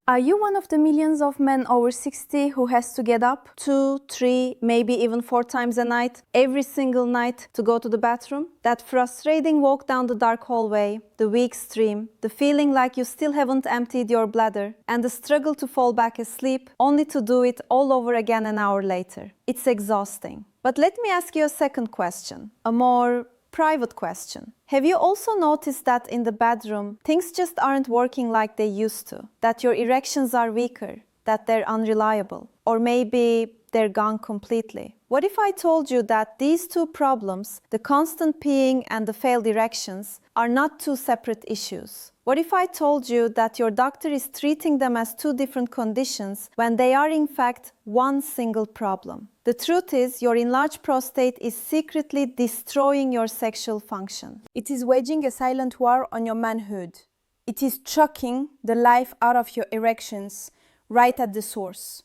Are you one of the millions of men over 60 who has to get up 2, 3, maybe even 4 times a night, every single night to go to the bathroom? That frustrating walk down the dark hallway, the weak stream, the feeling like you still haven't emptied your bladder, and the struggle to fall back asleep only to do it all over again an hour later. It's exhausting. But let me ask you a second question, a more private question. Have you also noticed that in the bedroom, things just aren't working like they used to? That your erections are weaker, that they're unreliable, or maybe they're gone completely? What if I told you that these two problems, the constant peeing and the failed erections, are not two separate issues? What if I told you that your doctor is treating them as two different conditions when they are in fact one single problem? The truth is, your enlarged prostate is secretly destroying your sexual function. It is waging a silent war on your manhood. It is choking the life out of your erections right at the source.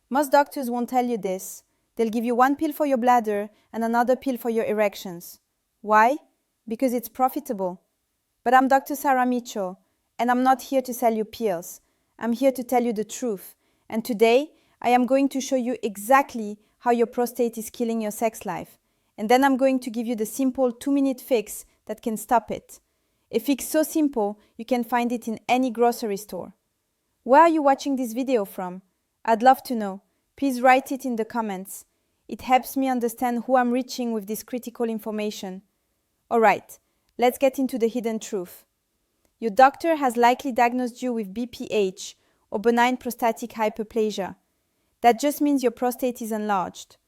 Most doctors won't tell you this. They'll give you one pill for your bladder and another pill for your erections. Why? Because it's profitable. But I'm Dr. Sarah Micho, and I'm not here to sell you pills. I'm here to tell you the truth. And today, I am going to show you exactly how your prostate is killing your sex life. And then I'm going to give you the simple 2-minute fix that can stop it. A fix so simple, you can find it in any grocery store. Where are you watching this video from? I'd love to know. Please write it in the comments. It helps me understand who I'm reaching with this critical information. Alright, let's get into the hidden truth. Your doctor has likely diagnosed you with BPH, or benign prostatic hyperplasia. That just means your prostate is enlarged.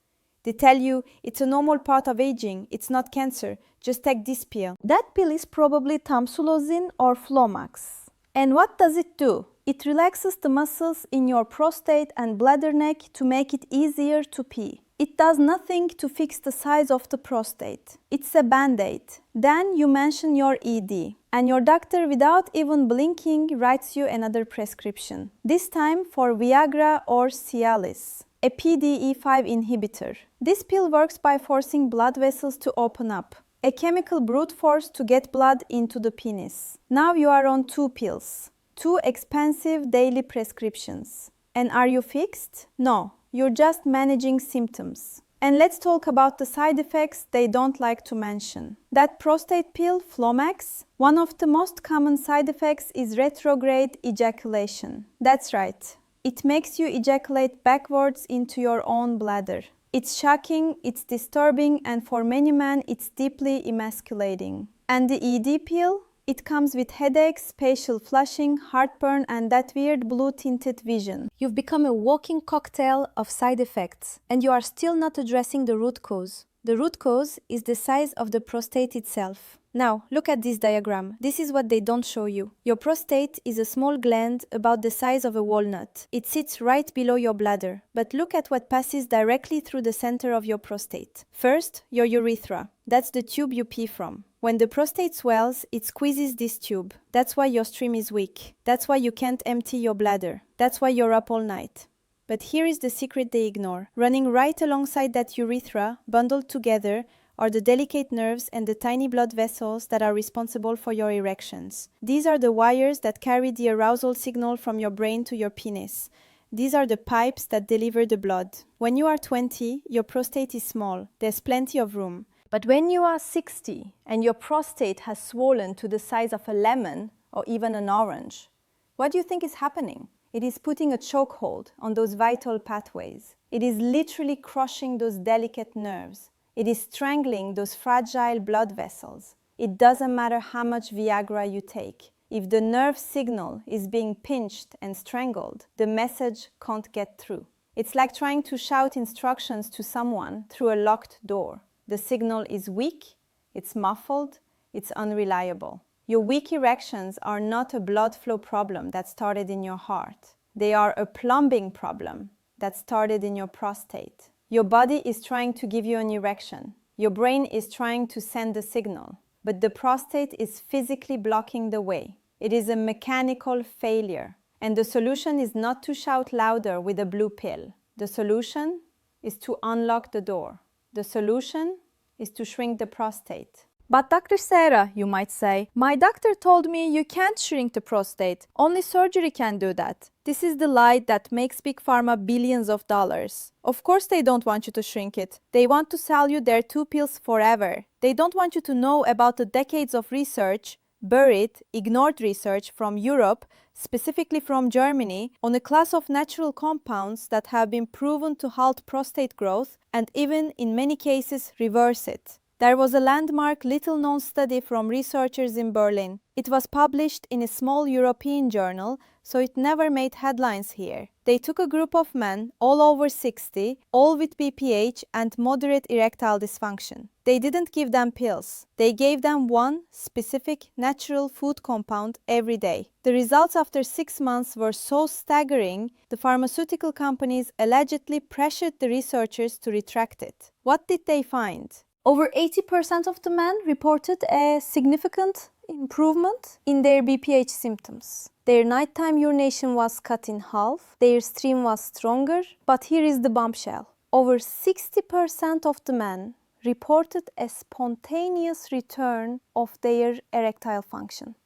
They tell you it's a normal part of aging, it's not cancer, just take this pill. That pill is probably tamsulosin or Flomax. And what does it do? It relaxes the muscles in your prostate and bladder neck to make it easier to pee. It does nothing to fix the size of the prostate. It's a band-aid. Then you mention your ED, and your doctor, without even blinking, writes you another prescription. This time for Viagra or Cialis, a PDE5 inhibitor. This pill works by forcing blood vessels to open up, a chemical brute force to get blood into the penis. Now you are on 2 pills, 2 expensive daily prescriptions. And are you fixed? No. You're just managing symptoms. And let's talk about the side effects they don't like to mention. That prostate pill, Flomax, one of the most common side effects is retrograde ejaculation. That's right. It makes you ejaculate backwards into your own bladder. It's shocking, it's disturbing, and for many men, it's deeply emasculating. And the ED pill? It comes with headaches, spatial flushing, heartburn, and that weird blue-tinted vision. You've become a walking cocktail of side effects, and you are still not addressing the root cause. The root cause is the size of the prostate itself. Now, look at this diagram. This is what they don't show you. Your prostate is a small gland about the size of a walnut. It sits right below your bladder. But look at what passes directly through the center of your prostate. First, your urethra. That's the tube you pee from. When the prostate swells, it squeezes this tube. That's why your stream is weak. That's why you can't empty your bladder. That's why you're up all night. But here is the secret they ignore. Running right alongside that urethra, bundled together, are the delicate nerves and the tiny blood vessels that are responsible for your erections. These are the wires that carry the arousal signal from your brain to your penis. These are the pipes that deliver the blood. When you are 20, your prostate is small. There's plenty of room. But when you are 60 and your prostate has swollen to the size of a lemon or even an orange, what do you think is happening? It is putting a chokehold on those vital pathways. It is literally crushing those delicate nerves. It is strangling those fragile blood vessels. It doesn't matter how much Viagra you take. If the nerve signal is being pinched and strangled, the message can't get through. It's like trying to shout instructions to someone through a locked door. The signal is weak, it's muffled, it's unreliable. Your weak erections are not a blood flow problem that started in your heart. They are a plumbing problem that started in your prostate. Your body is trying to give you an erection. Your brain is trying to send a signal. But the prostate is physically blocking the way. It is a mechanical failure. And the solution is not to shout louder with a blue pill. The solution is to unlock the door. The solution is to shrink the prostate. But Dr. Sarah, you might say, my doctor told me you can't shrink the prostate. Only surgery can do that. This is the lie that makes Big Pharma billions of dollars. Of course they don't want you to shrink it. They want to sell you their 2 pills forever. They don't want you to know about the decades of research, buried, ignored research from Europe, specifically from Germany, on a class of natural compounds that have been proven to halt prostate growth and even, in many cases, reverse it. There was a landmark little-known study from researchers in Berlin. It was published in a small European journal, so it never made headlines here. They took a group of men, all over 60, all with BPH and moderate erectile dysfunction. They didn't give them pills. They gave them one specific natural food compound every day. The results after 6 months were so staggering, the pharmaceutical companies allegedly pressured the researchers to retract it. What did they find? Over 80% of the men reported a significant improvement in their BPH symptoms. Their nighttime urination was cut in half, their stream was stronger, but here is the bombshell. Over 60% of the men reported a spontaneous return of their erectile function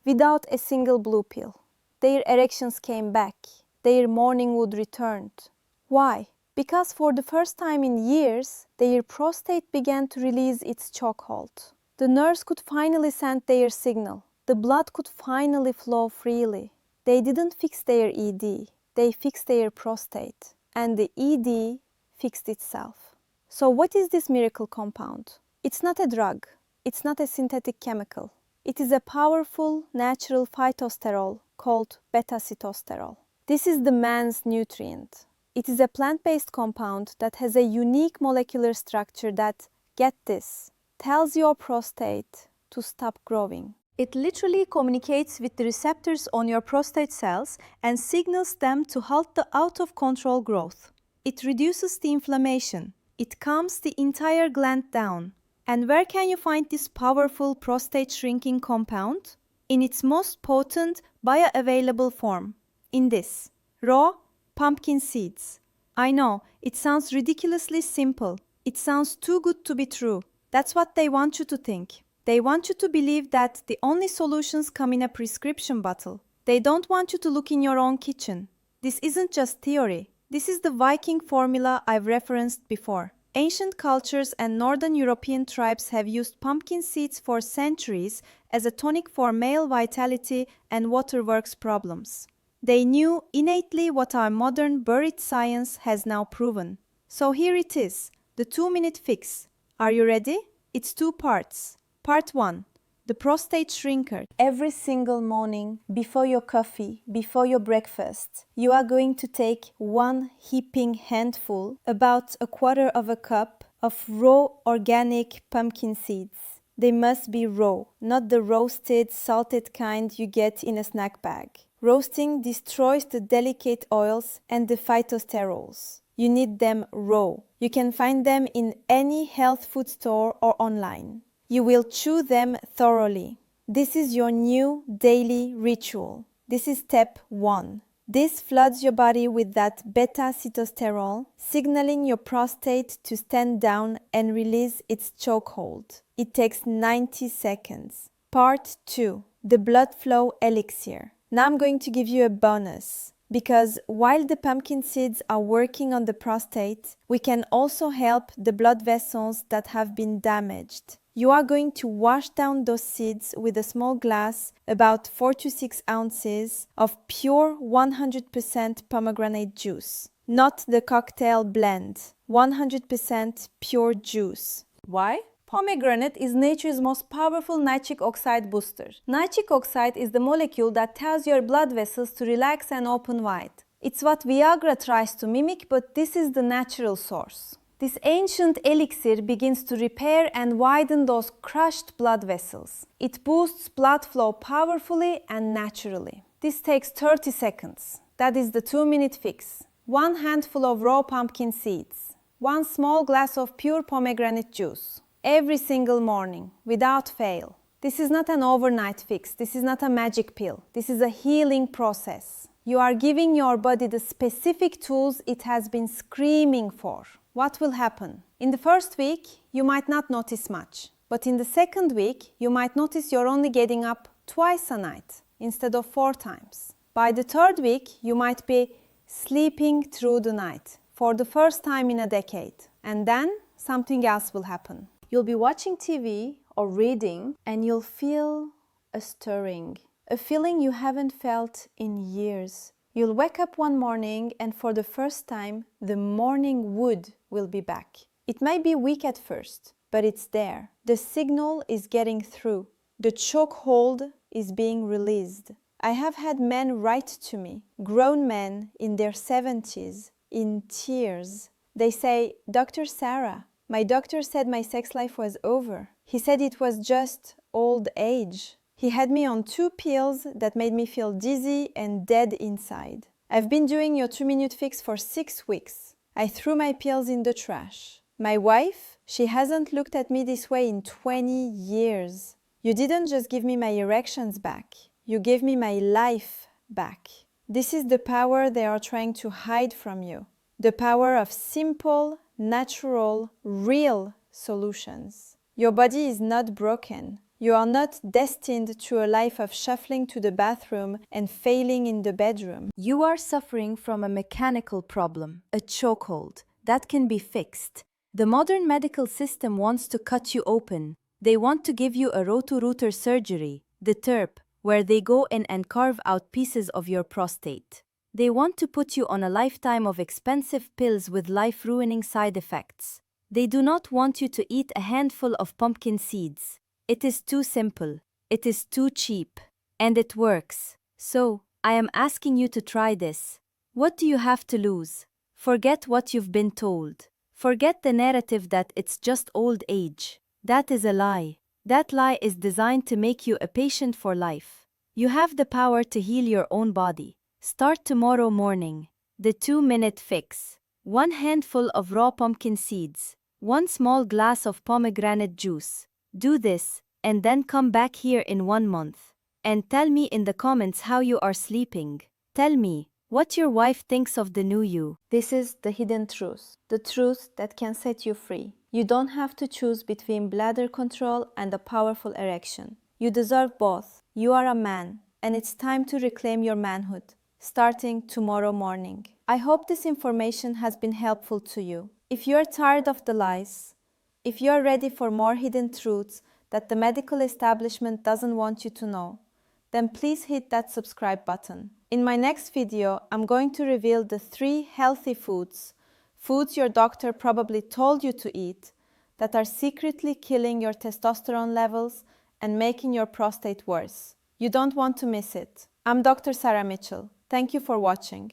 without a single blue pill. Their erections came back, their morning wood returned. Why? Because for the first time in years, their prostate began to release its chokehold. The nerves could finally send their signal. The blood could finally flow freely. They didn't fix their ED, they fixed their prostate. And the ED fixed itself. So what is this miracle compound? It's not a drug. It's not a synthetic chemical. It is a powerful natural phytosterol called beta-sitosterol. This is the man's nutrient. It is a plant-based compound that has a unique molecular structure that, get this, tells your prostate to stop growing. It literally communicates with the receptors on your prostate cells and signals them to halt the out-of-control growth. It reduces the inflammation. It calms the entire gland down. And where can you find this powerful prostate-shrinking compound? In its most potent bioavailable form, in this, raw pumpkin seeds. I know, it sounds ridiculously simple. It sounds too good to be true. That's what they want you to think. They want you to believe that the only solutions come in a prescription bottle. They don't want you to look in your own kitchen. This isn't just theory. This is the Viking formula I've referenced before. Ancient cultures and Northern European tribes have used pumpkin seeds for centuries as a tonic for male vitality and waterworks problems. They knew innately what our modern buried science has now proven. So here it is, the 2-minute fix. Are you ready? It's 2 parts. Part 1. The prostate shrinker. Every single morning, before your coffee, before your breakfast, you are going to take 1 heaping handful, about 1/4 of a cup, of raw organic pumpkin seeds. They must be raw, not the roasted, salted kind you get in a snack bag. Roasting destroys the delicate oils and the phytosterols. You need them raw. You can find them in any health food store or online. You will chew them thoroughly. This is your new daily ritual. This is step 1. This floods your body with that beta-sitosterol, signaling your prostate to stand down and release its chokehold. It takes 90 seconds. Part 2. The blood flow elixir. Now I'm going to give you a bonus, because while the pumpkin seeds are working on the prostate, we can also help the blood vessels that have been damaged. You are going to wash down those seeds with a small glass, about 4 to 6 ounces of pure 100% pomegranate juice. Not the cocktail blend, 100% pure juice. Why? Pomegranate is nature's most powerful nitric oxide booster. Nitric oxide is the molecule that tells your blood vessels to relax and open wide. It's what Viagra tries to mimic, but this is the natural source. This ancient elixir begins to repair and widen those crushed blood vessels. It boosts blood flow powerfully and naturally. This takes 30 seconds. That is the 2-minute fix. 1 handful of raw pumpkin seeds. 1 small glass of pure pomegranate juice. Every single morning, without fail. This is not an overnight fix. This is not a magic pill. This is a healing process. You are giving your body the specific tools it has been screaming for. What will happen? In the first week, you might not notice much. But in the second week, you might notice you're only getting up twice a night instead of 4 times. By the third week, you might be sleeping through the night for the first time in a decade. And then something else will happen. You'll be watching TV or reading and you'll feel a stirring, a feeling you haven't felt in years. You'll wake up one morning and for the first time, the morning wood will be back. It may be weak at first, but it's there. The signal is getting through. The chokehold is being released. I have had men write to me, grown men in their 70s, in tears. They say, Dr. Sarah, my doctor said my sex life was over. He said it was just old age. He had me on 2 pills that made me feel dizzy and dead inside. I've been doing your 2-minute fix for 6 weeks. I threw my pills in the trash. My wife, she hasn't looked at me this way in 20 years. You didn't just give me my erections back. You gave me my life back. This is the power they are trying to hide from you. The power of simple, natural, real solutions. Your body is not broken. You are not destined to a life of shuffling to the bathroom and failing in the bedroom. You are suffering from a mechanical problem, a chokehold, that can be fixed. The modern medical system wants to cut you open. They want to give you a roto-rooter surgery, the TURP, where they go in and carve out pieces of your prostate. They want to put you on a lifetime of expensive pills with life-ruining side effects. They do not want you to eat a handful of pumpkin seeds. It is too simple. It is too cheap. And it works. So, I am asking you to try this. What do you have to lose? Forget what you've been told. Forget the narrative that it's just old age. That is a lie. That lie is designed to make you a patient for life. You have the power to heal your own body. Start tomorrow morning. The 2-minute fix. 1 handful of raw pumpkin seeds. 1 small glass of pomegranate juice. Do this, and then come back here in 1 month. And tell me in the comments how you are sleeping. Tell me what your wife thinks of the new you. This is the hidden truth. The truth that can set you free. You don't have to choose between bladder control and a powerful erection. You deserve both. You are a man, and it's time to reclaim your manhood, starting tomorrow morning. I hope this information has been helpful to you. If you are tired of the lies, if you are ready for more hidden truths that the medical establishment doesn't want you to know, then please hit that subscribe button. In my next video, I'm going to reveal the 3 healthy foods your doctor probably told you to eat, that are secretly killing your testosterone levels and making your prostate worse. You don't want to miss it. I'm Dr. Sarah Mitchell. Thank you for watching.